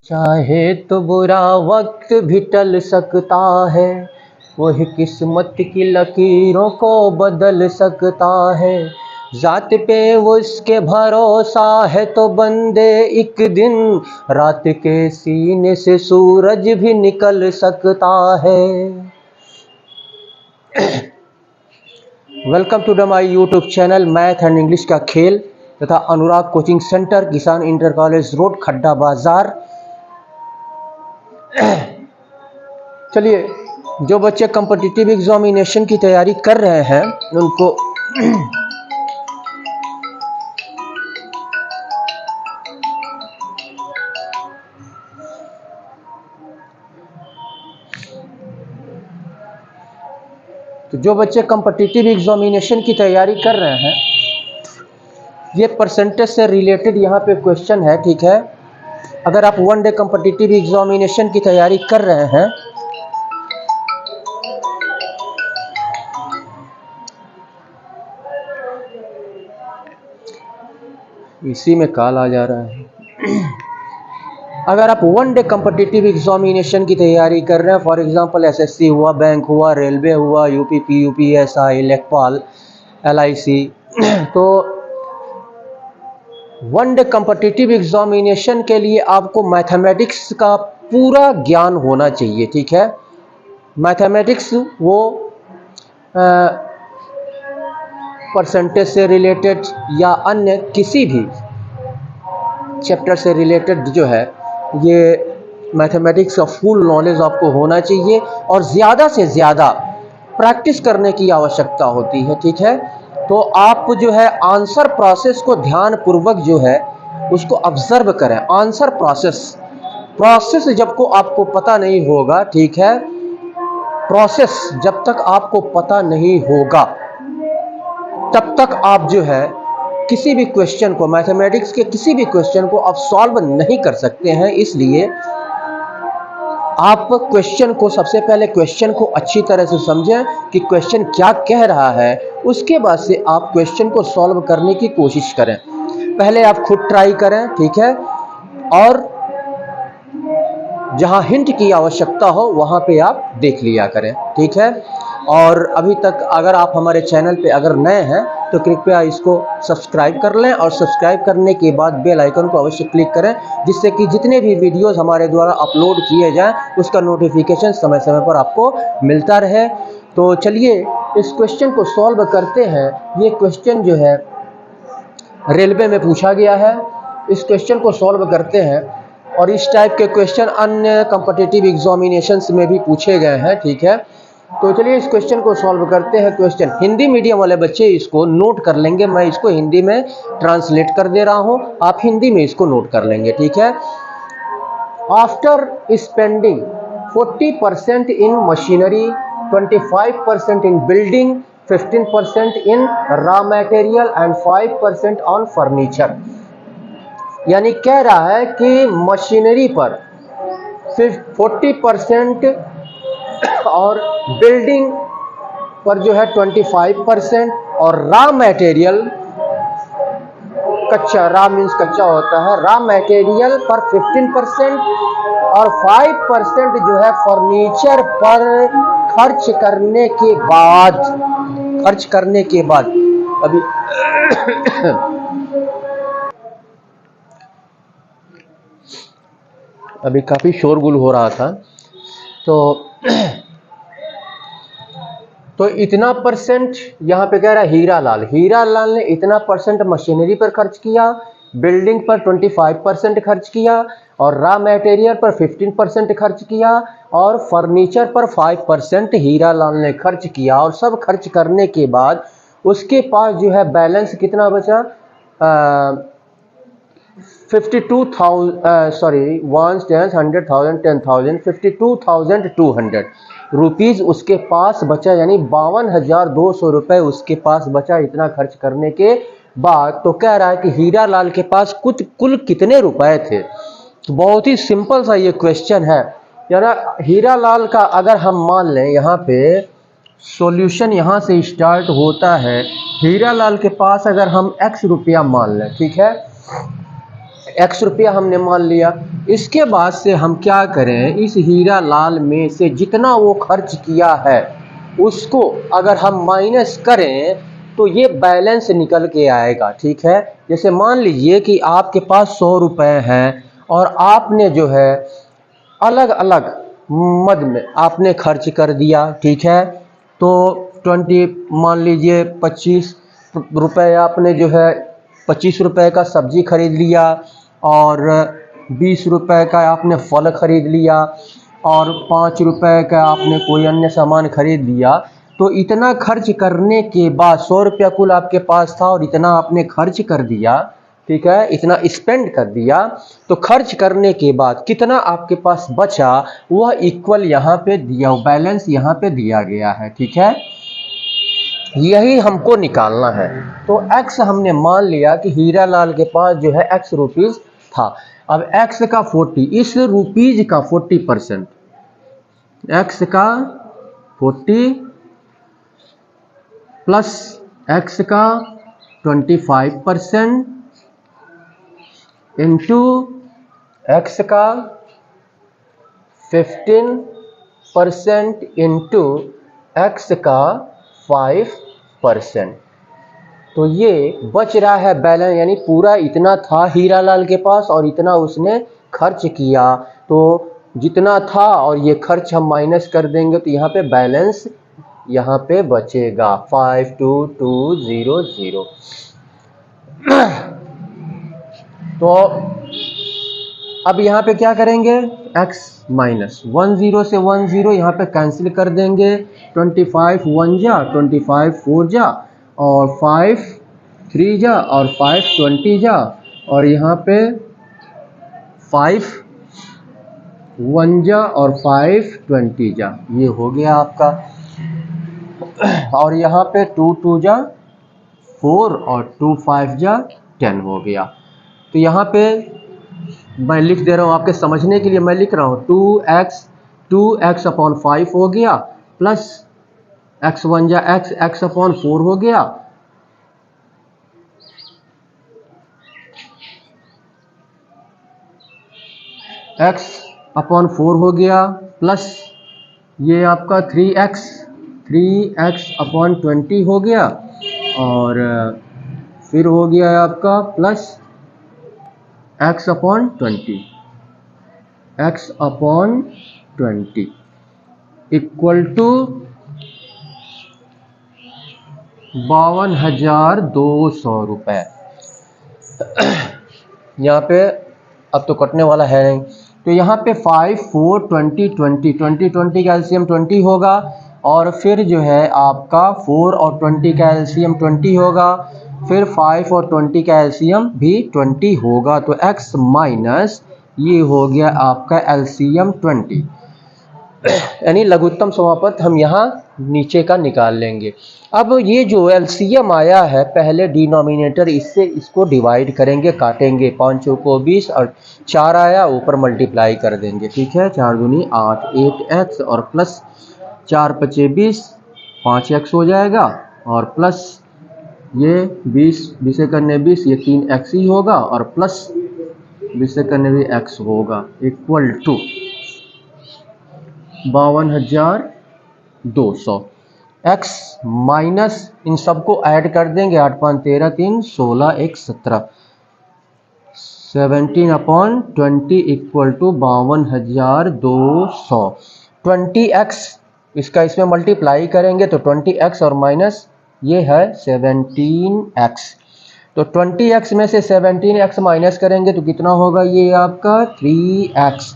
चाहे तो बुरा वक्त भी टल सकता है, वही किस्मत की लकीरों को बदल सकता है। जात पे उसके भरोसा है तो बंदे एक दिन रात के सीने से सूरज भी निकल सकता है। Welcome to my YouTube channel math and English का खेल तथा Anurag coaching centre, Kisan inter college road, Khadda Bazar. चलिए, जो बच्चे कॉम्पिटिटिव एग्जामिनेशन की तैयारी कर रहे हैं उनको तो जो बच्चे कॉम्पिटिटिव एग्जामिनेशन की तैयारी कर रहे हैं, ये परसेंटेज से रिलेटेड यहाँ पे क्वेश्चन है, ठीक है। अगर आप वन डे कॉम्पिटिटिव एग्जामिनेशन की तैयारी कर रहे हैं इसी में कॉल आ जा रहा है। अगर आप वन डे कॉम्पिटिटिव एग्जामिनेशन की तैयारी कर रहे हैं, फॉर एग्जांपल एसएससी हुआ, बैंक हुआ, रेलवे हुआ, यूपी पीयूपी, एसआई, लेखपाल, एलआईसी, तो वन डे कॉम्पिटिटिव एग्जामिनेशन के लिए आपको मैथमेटिक्स का पूरा ज्ञान होना चाहिए, ठीक है। मैथमेटिक्स वो परसेंटेज से रिलेटेड या अन्य किसी भी चैप्टर से रिलेटेड जो है, ये मैथमेटिक्स का फुल नॉलेज आपको होना चाहिए और ज़्यादा से ज़्यादा प्रैक्टिस करने की आवश्यकता होती है, ठीक है। तो आप जो है आंसर प्रोसेस को ध्यान पूर्वक जो है उसको ऑब्जर्व करें। आंसर प्रोसेस जब को आपको पता नहीं होगा, ठीक है, प्रोसेस जब तक आपको पता नहीं होगा तब तक आप जो है किसी भी क्वेश्चन को, मैथमेटिक्स के किसी भी क्वेश्चन को आप सॉल्व नहीं कर सकते हैं। इसलिए आप क्वेश्चन को, सबसे पहले क्वेश्चन को अच्छी तरह से समझें कि क्वेश्चन क्या कह रहा है, उसके बाद से आप क्वेश्चन को सॉल्व करने की कोशिश करें। पहले आप खुद ट्राई करें, ठीक है, और जहां हिंट की आवश्यकता हो वहां पे आप देख लिया करें, ठीक है। और अभी तक अगर आप हमारे चैनल पे अगर नए हैं तो कृपया इसको सब्सक्राइब कर लें और सब्सक्राइब करने के बाद बेल आइकन को अवश्य क्लिक करें, जिससे कि जितने भी वीडियोस हमारे द्वारा अपलोड किए जाएं उसका नोटिफिकेशन समय समय पर आपको मिलता रहे। तो चलिए इस क्वेश्चन को सॉल्व करते हैं। ये क्वेश्चन जो है रेलवे में पूछा गया है, इस क्वेश्चन को सॉल्व करते हैं। और इस टाइप के क्वेश्चन अन्य कॉम्पिटिटिव एग्जामिनेशंस में भी पूछे गए हैं, ठीक है। तो चलिए इस क्वेश्चन को सॉल्व करते हैं। क्वेश्चन हिंदी मीडियम वाले बच्चे इसको नोट कर लेंगे, मैं इसको हिंदी में ट्रांसलेट कर दे रहा हूं, आप हिंदी में इसको नोट कर लेंगे, ठीक है। After spending 40% in machinery, 25% in building, 15% in raw material and 5% on furniture. यानी कह रहा है कि मशीनरी पर सिर्फ 40% और बिल्डिंग पर जो है 25% और रॉ मटेरियल, कच्चा, रॉ मीन्स कच्चा होता है, रॉ मटेरियल पर 15% और 5% जो है फर्नीचर पर खर्च करने के बाद अभी काफी शोरगुल हो रहा था। तो इतना परसेंट यहाँ पे कह रहा है हीरा लाल ने इतना परसेंट मशीनरी पर खर्च किया, बिल्डिंग पर 25% खर्च किया और रॉ मटेरियल पर 15% खर्च किया और फर्नीचर पर 5% हीरा लाल ने खर्च किया। और सब खर्च करने के बाद उसके पास जो है बैलेंस कितना बचा, 52,000 रुपीज़ उसके पास बचा, यानी 52,200 रुपये उसके पास बचा इतना खर्च करने के बाद। तो कह रहा है कि हीरा लाल के पास कुल कितने रुपए थे। तो बहुत ही सिंपल सा ये क्वेश्चन है, यानी हीरा लाल का अगर हम मान लें, यहाँ पे सॉल्यूशन यहाँ से स्टार्ट होता है। हीरा लाल के पास अगर हम x रुपया मान लें, ठीक है, x रुपया हमने मान लिया। इसके बाद से हम क्या करें, इस हीरा लाल में से जितना वो खर्च किया है उसको अगर हम माइनस करें तो ये बैलेंस निकल के आएगा। ठीक है, जैसे मान लीजिए कि आपके पास 100 रुपए हैं और आपने जो है अलग अलग मद में आपने खर्च कर दिया। ठीक है, तो 20 मान लीजिए 25 रुपए आपने जो है 25 रुपए का सब्जी खरीद लिया और 20 रुपए का आपने फल खरीद लिया और 5 रुपए का आपने कोई अन्य सामान खरीद लिया। तो इतना खर्च करने के बाद 100 रुपया कुल आपके पास था और इतना आपने खर्च कर दिया। ठीक है, इतना स्पेंड कर दिया। तो खर्च करने के बाद कितना आपके पास बचा वह इक्वल यहाँ पे दिया, बैलेंस यहाँ पे दिया गया है। ठीक है, यही हमको निकालना है। तो x हमने मान लिया कि हीरा लाल के पास जो है x रुपीज था। अब x का 40, इस रुपीज का 40%, x का 40 प्लस x का 25% इंटू x का 15% इंटू x का 5%। तो ये बच रहा है बैलेंस, यानी पूरा इतना था हीरा लाल के पास और इतना उसने खर्च किया। तो जितना था और ये खर्च हम माइनस कर देंगे तो यहाँ पे बैलेंस यहाँ पे बचेगा 52200। तो अब यहाँ पे क्या करेंगे, x माइनस 10 से 10 यहाँ पे कैंसिल कर देंगे। 25 1 जा, 25 4 जा और 5 3 जा और 5 20 जा और यहाँ पे 5 1 जा और 5 20 जा, ये हो गया आपका। और यहाँ पे 2 2 जा 4 और 2 5 जा 10 हो गया। तो यहाँ पे मैं लिख दे रहा हूँ आपके समझने के लिए, मैं लिख रहा हूँ 2x अपॉन 5 हो गया प्लस x 1 जा x अपॉन 4 हो गया x अपॉन 4 हो गया प्लस ये आपका 3x अपॉन 20 हो गया और फिर हो गया आपका plus x upon 20 equal to 52,200 रुपये। यहाँ पे अब तो कटने वाला है नहीं, तो यहाँ पे 5 4 20 का एलसीएम 20 होगा और फिर जो है आपका 4 और 20 का एलसीएम 20 होगा, फिर 5 और 20 का एलसीएम भी 20 होगा। तो x माइनस ये हो गया आपका एलसीएम 20, यानी लघुत्तम समापत हम यहाँ नीचे का निकाल लेंगे। अब ये जो एलसीएम आया है पहले डिनोमिनेटर इससे इसको डिवाइड करेंगे, काटेंगे, 5 को 20 और 4 आया ऊपर मल्टीप्लाई कर देंगे। ठीक है, 4 दूनी 8 8x और प्लस 4 5 20 5x हो जाएगा और प्लस ये 20 से करने 20 ये 3x ही होगा और प्लस 20 से करने भी x होगा इक्वल टू 52,200। x माइनस इन सबको ऐड कर देंगे, 8 5 13 3 16 1 17 17 अपॉन 20 इक्वल टू 52,200। 20x इसका इसमें मल्टीप्लाई करेंगे तो 20x और माइनस ये है 17x। तो 20x में से 17x माइनस करेंगे तो कितना होगा, ये आपका 3x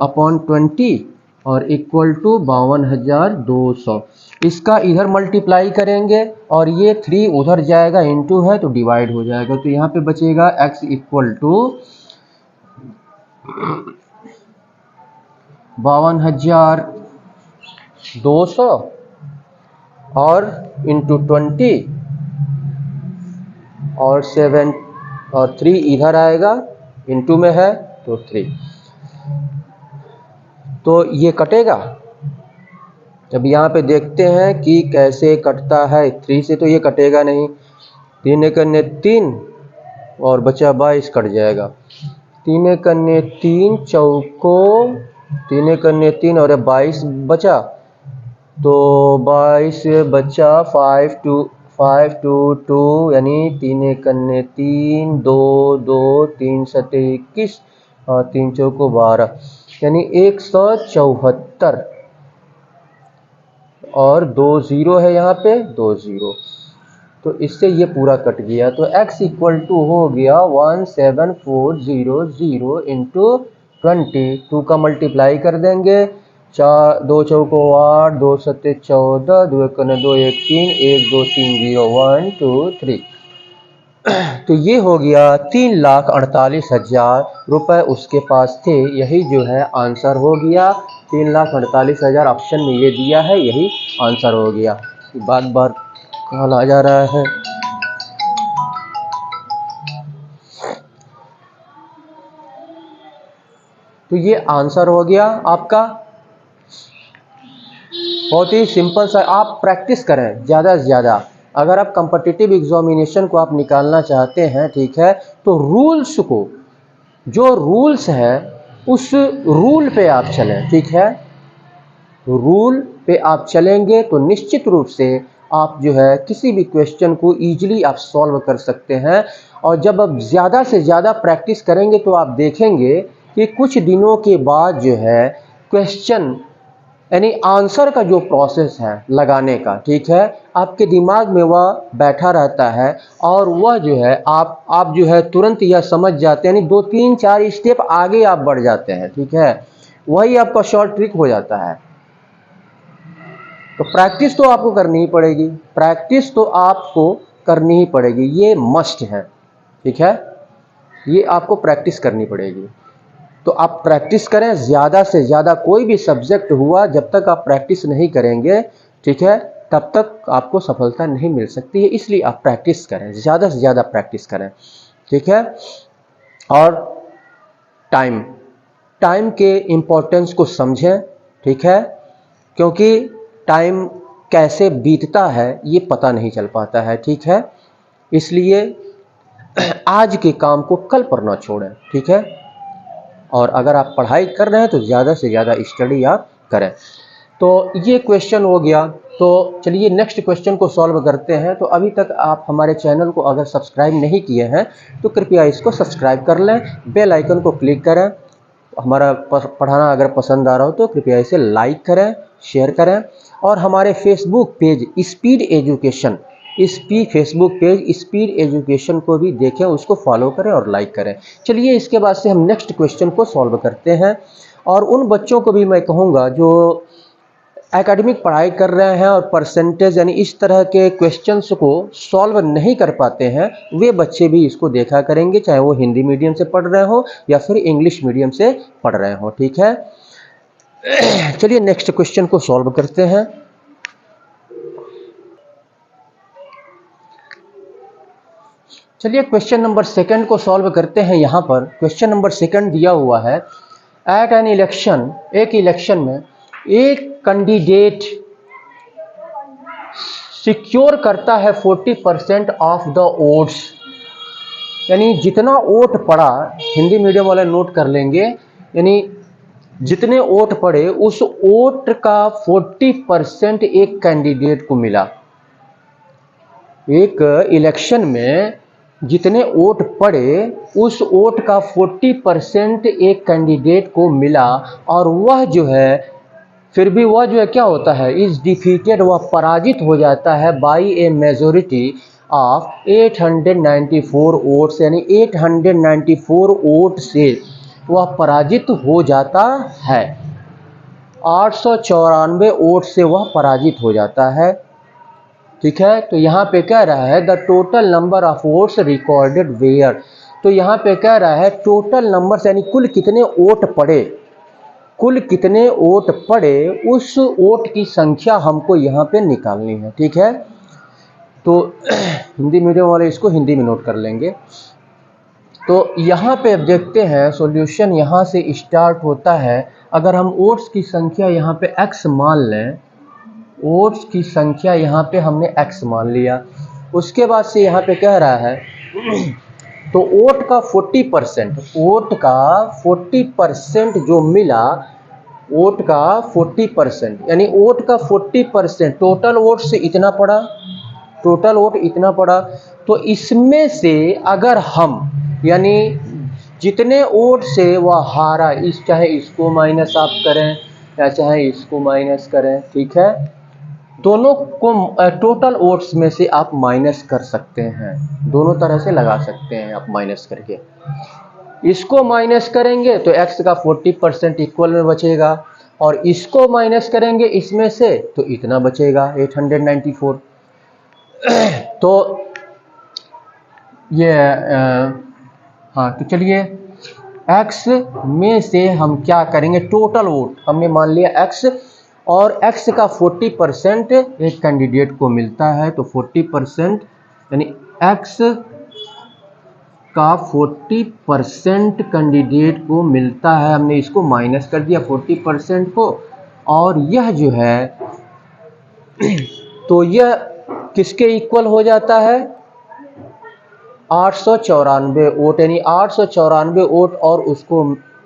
अपॉन 20 और इक्वल टू 52,200। इसका इधर मल्टीप्लाई करेंगे और ये 3 उधर जाएगा, इनटू है तो डिवाइड हो जाएगा। तो यहाँ पे बचेगा x इक्वल टू 52,200 और इंटू 20 और 7 और 3 इधर आएगा, इंटू में है तो 3। तो ये कटेगा। अब यहाँ पे देखते हैं कि कैसे कटता है। 3 से तो ये कटेगा नहीं, 3 करने 3 और बचा 22 कट जाएगा। 3 कन्ने 3 चौको 3 कन्ने 3 और 22 बचा, तो 22 बचा 5 2 2 यानी 3 कन्ने 3 2 2 3 सते 21 और 3 चौको 12 यानी 174 और 2 0 है यहाँ पे 2 0, तो इससे ये पूरा कट गया। तो x इक्वल टू हो गया 17400 इंटू 20, 2 का मल्टीप्लाई कर देंगे, 4 2 चौको 8 2 सत्ते 14 2 1 2 1 3 1 2 3 0 1 2 3, तो ये हो गया 3,48,000 रुपये उसके पास थे। यही जो है आंसर हो गया, 3,48,000 ऑप्शन में ये दिया है, यही आंसर हो गया। बार बार कॉल आ जा रहा है। तो ये आंसर हो गया आपका, बहुत ही सिंपल सा। आप प्रैक्टिस करें ज़्यादा से ज़्यादा। अगर आप कॉम्पिटिटिव एग्जामिनेशन को आप निकालना चाहते हैं, ठीक है, तो रूल्स को, जो रूल्स है उस रूल पे आप चलें, ठीक है। रूल पे आप चलेंगे तो निश्चित रूप से आप जो है किसी भी क्वेश्चन को ईजिली आप सॉल्व कर सकते हैं। और जब आप ज़्यादा से ज़्यादा प्रैक्टिस करेंगे तो आप देखेंगे कि कुछ दिनों के बाद जो है क्वेश्चन यानी आंसर का जो प्रोसेस है लगाने का, ठीक है, आपके दिमाग में वह बैठा रहता है और वह जो है आप जो है तुरंत यह समझ जाते हैं, यानी 2 3 4 स्टेप आगे आप बढ़ जाते हैं, ठीक है। वही आपका शॉर्ट ट्रिक हो जाता है। तो प्रैक्टिस तो आपको करनी ही पड़ेगी, प्रैक्टिस तो आपको करनी ही पड़ेगी, ये मस्ट है, ठीक है, ये आपको प्रैक्टिस करनी पड़ेगी। तो आप प्रैक्टिस करें ज़्यादा से ज़्यादा। कोई भी सब्जेक्ट हुआ, जब तक आप प्रैक्टिस नहीं करेंगे, ठीक है, तब तक आपको सफलता नहीं मिल सकती है। इसलिए आप प्रैक्टिस करें, ज़्यादा से ज़्यादा प्रैक्टिस करें, ठीक है। और टाइम के इम्पोर्टेंस को समझें, ठीक है, क्योंकि टाइम कैसे बीतता है ये पता नहीं चल पाता है, ठीक है। इसलिए आज के काम को कल पर ना छोड़ें, ठीक है। और अगर आप पढ़ाई कर रहे हैं तो ज़्यादा से ज़्यादा स्टडी आप करें। तो ये क्वेश्चन हो गया। तो चलिए नेक्स्ट क्वेश्चन को सॉल्व करते हैं। तो अभी तक आप हमारे चैनल को अगर सब्सक्राइब नहीं किए हैं तो कृपया इसको सब्सक्राइब कर लें, बेल आइकन को क्लिक करें। हमारा पढ़ाना अगर पसंद आ रहा हो तो कृपया इसे लाइक करें, शेयर करें। और हमारे Facebook page speed education, Facebook page speed education को भी देखें, उसको फॉलो करें और लाइक करें। चलिए इसके बाद से हम नेक्स्ट क्वेश्चन को सॉल्व करते हैं। और उन बच्चों को भी मैं कहूँगा जो एकेडमिक पढ़ाई कर रहे हैं और परसेंटेज यानी इस तरह के क्वेश्चंस को सॉल्व नहीं कर पाते हैं, वे बच्चे भी इसको देखा करेंगे, चाहे वो हिंदी मीडियम से पढ़ रहे हो या फिर इंग्लिश मीडियम से पढ़ रहे हो, ठीक है। चलिए नेक्स्ट क्वेश्चन को सॉल्व करते हैं। चलिए क्वेश्चन नंबर 2 को सॉल्व करते हैं। यहाँ पर क्वेश्चन नंबर 2 दिया हुआ है, एट एन इलेक्शन, एक इलेक्शन में एक कैंडिडेट सिक्योर करता है 40% ऑफ द वोट्स, यानी जितना वोट पड़ा, हिंदी मीडियम वाले नोट कर लेंगे, यानी जितने वोट पड़े उस वोट का 40% एक कैंडिडेट को मिला। एक इलेक्शन में जितने वोट पड़े उस वोट का 40% एक कैंडिडेट को मिला, और वह जो है फिर भी वह जो है क्या होता है, इज डिफीटेड, वह पराजित हो जाता है by A majority of 894 votes, यानी 894 वोट से वह पराजित हो जाता है। 894 वोट से वह पराजित हो जाता है, ठीक है। तो यहाँ पे कह रहा है the total number of votes recorded were, तो यहाँ पे कह रहा है टोटल नंबर यानी कुल कितने वोट पड़े, कुल कितने वोट पड़े उस वोट की संख्या हमको यहाँ पे निकालनी है, ठीक है। तो हिंदी मीडियम वाले इसको हिंदी में नोट कर लेंगे। तो यहाँ पे अब देखते हैं सॉल्यूशन यहाँ से स्टार्ट होता है। अगर हम वोट्स की संख्या यहाँ पे x मान लें, वोट्स की संख्या यहाँ पे हमने x मान लिया, उसके बाद से यहाँ पे कह रहा है तो वोट का 40%, वोट का 40% जो मिला, वोट का 40%, यानी वोट का 40%, टोटल वोट से इतना पड़ा, टोटल वोट इतना पड़ा। तो इसमें से अगर हम, यानी जितने वोट से वह हारा, इस चाहे इसको माइनस आप करें या चाहे इसको माइनस करें, ठीक है, दोनों को टोटल वोट्स में से आप माइनस कर सकते हैं, दोनों तरह से लगा सकते हैं आप माइनस करके। इसको माइनस करेंगे तो x का 40% इक्वल में बचेगा, और इसको माइनस करेंगे इसमें से तो इतना बचेगा 894। तो ये हाँ, तो चलिए x में से हम क्या करेंगे, टोटल वोट हमने मान लिया x, और x का 40% एक कैंडिडेट को मिलता है, तो 40% यानी x का 40% कैंडिडेट को मिलता है, हमने इसको माइनस कर दिया 40% को, और यह जो है तो यह किसके इक्वल हो जाता है, 894 वोट, यानी 894 वोट और उसको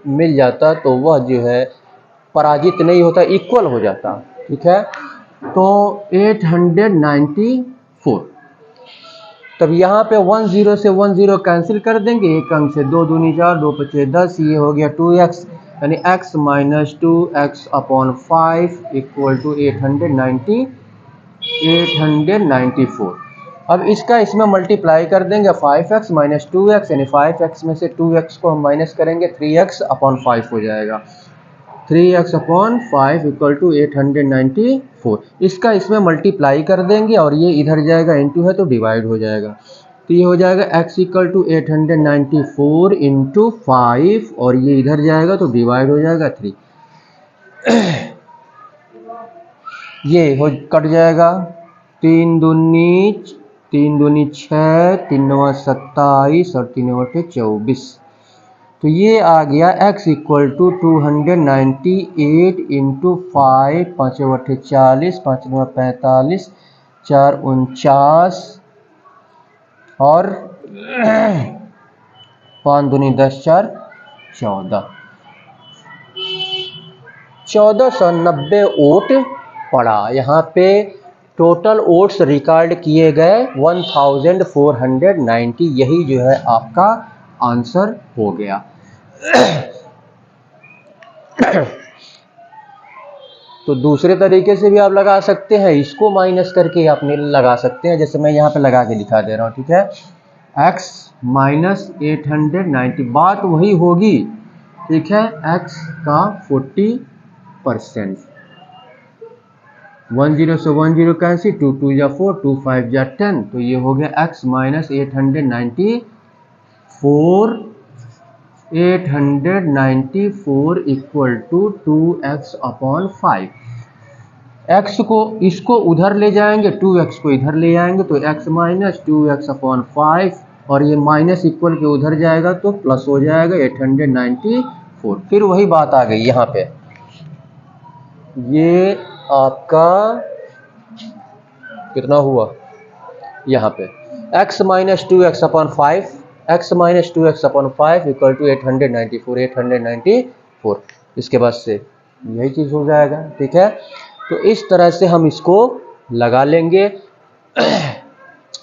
मिल जाता, तो वह जो है पराजित नहीं होता, इक्वल हो जाता, ठीक है। तो 894, तब यहाँ पे 10 से 10 कैंसिल कर देंगे, एक अंक से 2 दूनी 4, 2 पचे 10, ये हो गया 2x, यानी x minus 2x upon 5 equal to 894। अब इसका इसमें मल्टीप्लाई कर देंगे, 5x माइनस 2x, यानी 5x में से 2x को हम माइनस करेंगे, 3x अपॉन 5 हो जाएगा, 3x अपॉन 5 इक्वल टू 894। इसका इसमें मल्टीप्लाई कर देंगे, और ये इधर जाएगा, इंटू है तो डिवाइड हो जाएगा, तो ये हो जाएगा x इक्वल टू 894 इंटू 5, और ये इधर जाएगा तो डिवाइड हो जाएगा 3, ये हो कट जाएगा, 3 दूनी 6, 3 9 27 और 3 8 24। तो ये आ गया x इक्वल टू 298 इंटू 5, 5 8 40, 5 9 45, 4 49 और 5 दूनी 10, 4 14, 1490 वोट पड़ा। यहाँ पे टोटल वोट्स रिकॉर्ड किए गए 1490, यही जो है आपका आंसर हो गया। तो दूसरे तरीके से भी आप लगा सकते हैं, इसको माइनस करके आप लगा सकते हैं, जैसे मैं यहाँ पे लगा के दिखा दे रहा हूँ, ठीक है, x माइनस 890, बात वही होगी, ठीक है, x का 40%, 10 से 10 कैंसिल, 2 2 या 4, 2 5 या 10, तो ये हो गया x minus 894 equal to 2x upon 5। x को इसको उधर ले जाएंगे, 2x को इधर ले आएंगे, तो x माइनस 2x अपॉन 5, और ये माइनस इक्वल के उधर जाएगा तो प्लस हो जाएगा 894। फिर वही बात आ गई यहाँ पे, ये आपका कितना हुआ यहाँ पे, x minus 2x upon 5, x minus 2x upon 5 equal to 894। इसके बाद से यही चीज़ हो जाएगा, ठीक है। तो इस तरह से हम इसको लगा लेंगे।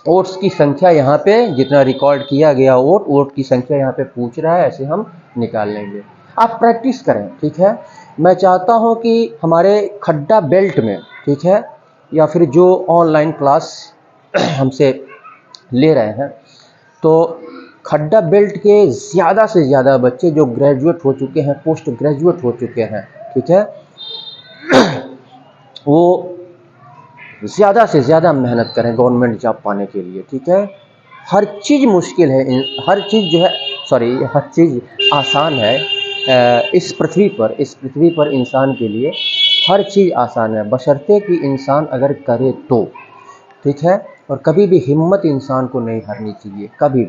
वोट्स की संख्या यहाँ पे जितना रिकॉर्ड किया गया वोट की संख्या यहाँ पे पूछ रहा है, ऐसे हम निकाल लेंगे। आप प्रैक्टिस करें, ठीक है। मैं चाहता हूँ कि हमारे खड्डा बेल्ट में, ठीक है, या फिर जो ऑनलाइन क्लास हमसे ले रहे हैं, तो खड्डा बेल्ट के ज़्यादा से ज़्यादा बच्चे जो ग्रेजुएट हो चुके हैं, पोस्ट ग्रेजुएट हो चुके हैं, ठीक है, वो ज़्यादा से ज़्यादा मेहनत करें गवर्नमेंट जॉब पाने के लिए, ठीक है। हर चीज़ मुश्किल है, हर चीज़ जो है, हर चीज़ आसान है इस पृथ्वी पर इंसान के लिए हर चीज़ आसान है, बशर्ते कि इंसान अगर करे तो, ठीक है। और कभी भी हिम्मत इंसान को नहीं हारनी चाहिए, कभी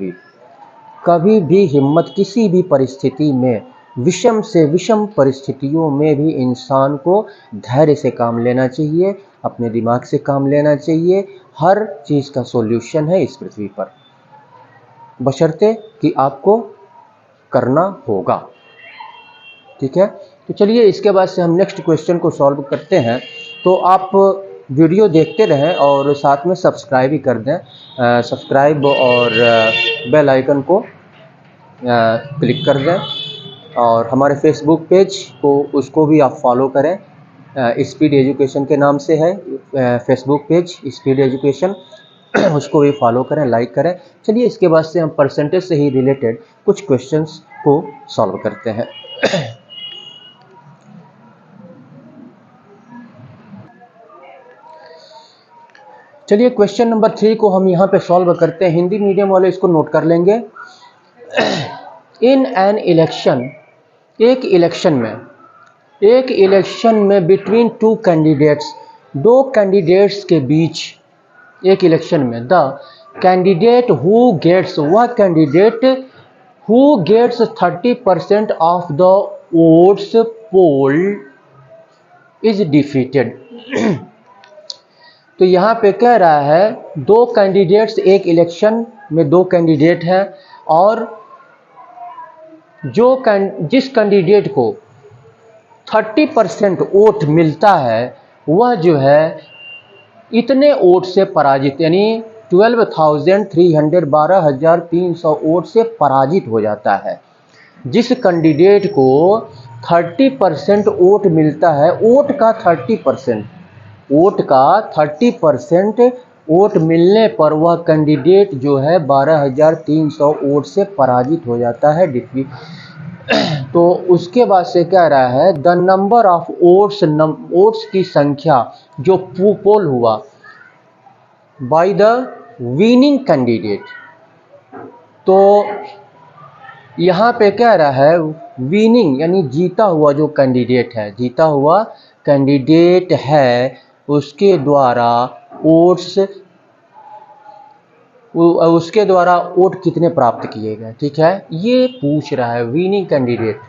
भी हिम्मत, किसी भी परिस्थिति में, विषम से विषम परिस्थितियों में भी इंसान को धैर्य से काम लेना चाहिए, अपने दिमाग से काम लेना चाहिए। हर चीज़ का सॉल्यूशन है इस पृथ्वी पर। बशर्ते कि आपको करना होगा। ठीक है, तो चलिए इसके बाद से हम नेक्स्ट क्वेश्चन को सॉल्व करते हैं। तो आप वीडियो देखते रहें और साथ में सब्सक्राइब भी कर दें। सब्सक्राइब और बेल आइकन को क्लिक कर दें और हमारे फेसबुक पेज को उसको भी आप फॉलो करें। स्पीड एजुकेशन के नाम से है फेसबुक पेज, स्पीड एजुकेशन, उसको भी फॉलो करें, लाइक करें। चलिए इसके बाद से हम परसेंटेज से ही रिलेटेड कुछ क्वेश्चंस को सॉल्व करते हैं। चलिए क्वेश्चन नंबर 3 को हम यहाँ पे सॉल्व करते हैं। हिंदी मीडियम वाले इसको नोट कर लेंगे। इन एन इलेक्शन, एक इलेक्शन में बिटवीन टू कैंडिडेट्स, दो कैंडिडेट्स के बीच एक इलेक्शन में, द कैंडिडेट हु गेट्स, वह candidate who gets 30% of the votes polled is defeated. तो यहाँ पे कह रहा है दो कैंडिडेट्स, एक इलेक्शन में दो कैंडिडेट हैं और जिस कैंडिडेट को 30% वोट मिलता है वह जो है इतने वोट से पराजित, यानी 12,300 वोट से पराजित हो जाता है। जिस कैंडिडेट को 30% वोट मिलता है, वोट का 30% वोट मिलने पर वह कैंडिडेट जो है 12,300 वोट से पराजित हो जाता है, डिफीट। तो उसके बाद से कह रहा है द नंबर ऑफ वोट्स की संख्या जो पोल हुआ बाय द विनिंग कैंडिडेट। तो यहाँ पे कह रहा है विनिंग यानी जीता हुआ जो कैंडिडेट है, जीता हुआ कैंडिडेट है, उसके द्वारा वोट कितने प्राप्त किए गए। ठीक है, ये पूछ रहा है विनिंग कैंडिडेट।